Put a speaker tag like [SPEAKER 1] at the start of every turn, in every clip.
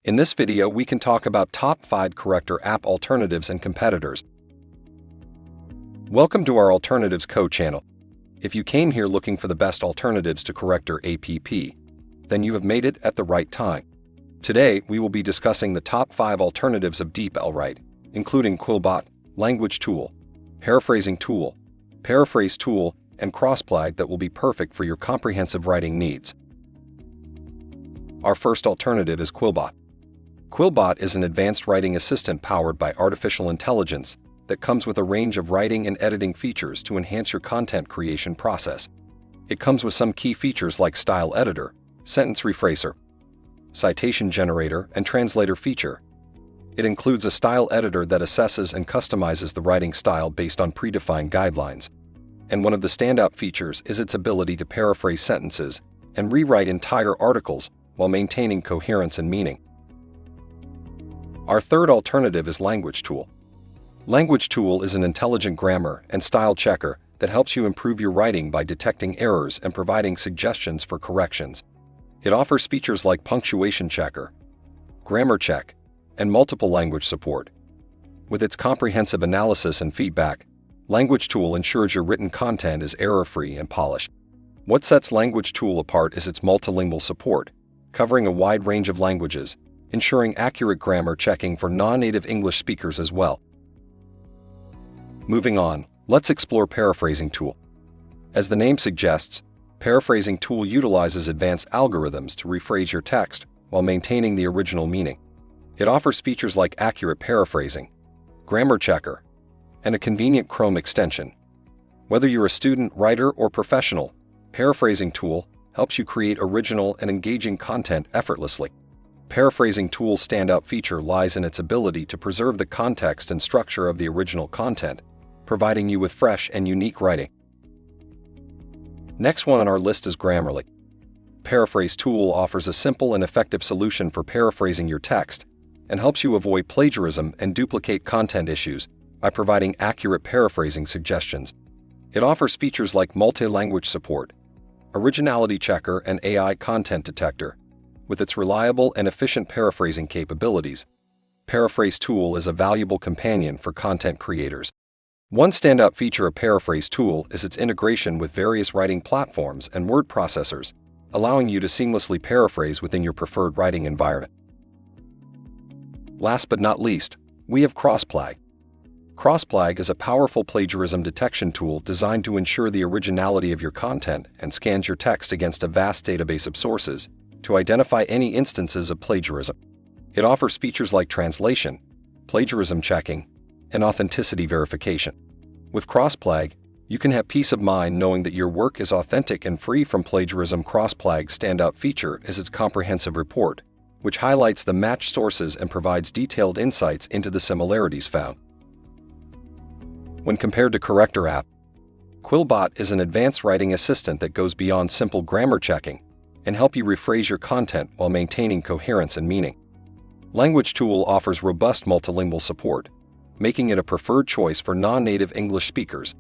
[SPEAKER 1] In this video, we can talk about top 5 Corrector app alternatives and competitors. Welcome to our Alternatives Code channel. If you came here looking for the best alternatives to Corrector APP, then you have made it at the right time. Today, we will be discussing the top 5 alternatives of DeepL, including Quillbot, Laguage Tool, Paraphrasing Tool, Paraphrase Tool, and Crossplag that will be perfect for your comprehensive writing needs. Our first alternative is Quillbot. Quillbot is an advanced writing assistant powered by artificial intelligence that comes with a range of writing and editing features to enhance your content creation process. It comes with some key features like style editor, sentence rephraser, citation generator, and translator feature. It includes a style editor that assesses and customizes the writing style based on predefined guidelines. And one of the standout features is its ability to paraphrase sentences and rewrite entire articles while maintaining coherence and meaning. Our third alternative is Laguage Tool. Laguage Tool is an intelligent grammar and style checker that helps you improve your writing by detecting errors and providing suggestions for corrections. It offers features like punctuation checker, grammar check, and multiple language support. With its comprehensive analysis and feedback, Laguage Tool ensures your written content is error-free and polished. What sets Laguage Tool apart is its multilingual support, covering a wide range of languages, ensuring accurate grammar checking for non-native English speakers as well. Moving on, let's explore Paraphrasing Tool. As the name suggests, Paraphrasing Tool utilizes advanced algorithms to rephrase your text while maintaining the original meaning. It offers features like accurate paraphrasing, grammar checker, and a convenient Chrome extension. Whether you're a student, writer, or professional, Paraphrasing Tool helps you create original and engaging content effortlessly. Paraphrasing Tool's standout feature lies in its ability to preserve the context and structure of the original content, providing you with fresh and unique writing. Next one on our list is Grammarly. Paraphrase Tool offers a simple and effective solution for paraphrasing your text and helps you avoid plagiarism and duplicate content issues by providing accurate paraphrasing suggestions. It offers features like multi-language support, originality checker, and AI content detector. With its reliable and efficient paraphrasing capabilities, Paraphrase Tool is a valuable companion for content creators. One standout feature of Paraphrase Tool is its integration with various writing platforms and word processors, allowing you to seamlessly paraphrase within your preferred writing environment. Last but not least, we have Crossplag. Crossplag is a powerful plagiarism detection tool designed to ensure the originality of your content and scans your text against a vast database of sources to identify any instances of plagiarism. It offers features like translation, plagiarism checking, and authenticity verification. With Crossplag, you can have peace of mind knowing that your work is authentic and free from plagiarism. Crossplag's standout feature is its comprehensive report, which highlights the matched sources and provides detailed insights into the similarities found. When compared to Corrector app, Quillbot is an advanced writing assistant that goes beyond simple grammar checking and help you rephrase your content while maintaining coherence and meaning. Laguage Tool offers robust multilingual support, making it a preferred choice for non-native English speakers.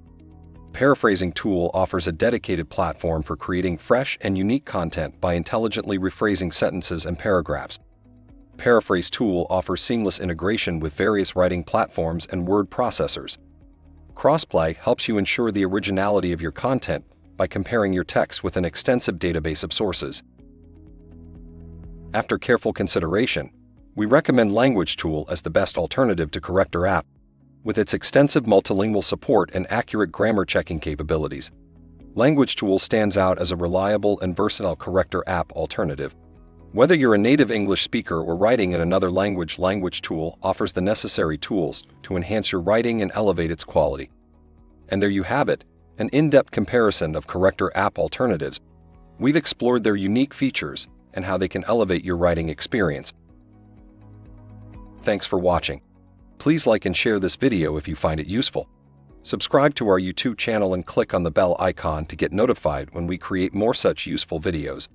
[SPEAKER 1] Paraphrasing Tool offers a dedicated platform for creating fresh and unique content by intelligently rephrasing sentences and paragraphs. Paraphrase Tool offers seamless integration with various writing platforms and word processors. Crossplag helps you ensure the originality of your content by comparing your text with an extensive database of sources. After careful consideration, we recommend Laguage Tool as the best alternative to Corrector app. With its extensive multilingual support and accurate grammar checking capabilities, Laguage Tool stands out as a reliable and versatile Corrector app alternative. Whether you're a native English speaker or writing in another language, Laguage Tool offers the necessary tools to enhance your writing and elevate its quality. And there you have it, an in-depth comparison of Corrector app alternatives. We've explored their unique features and how they can elevate your writing experience. Thanks for watching. Please like and share this video if you find it useful. Subscribe to our YouTube channel and click on the bell icon to get notified when we create more such useful videos.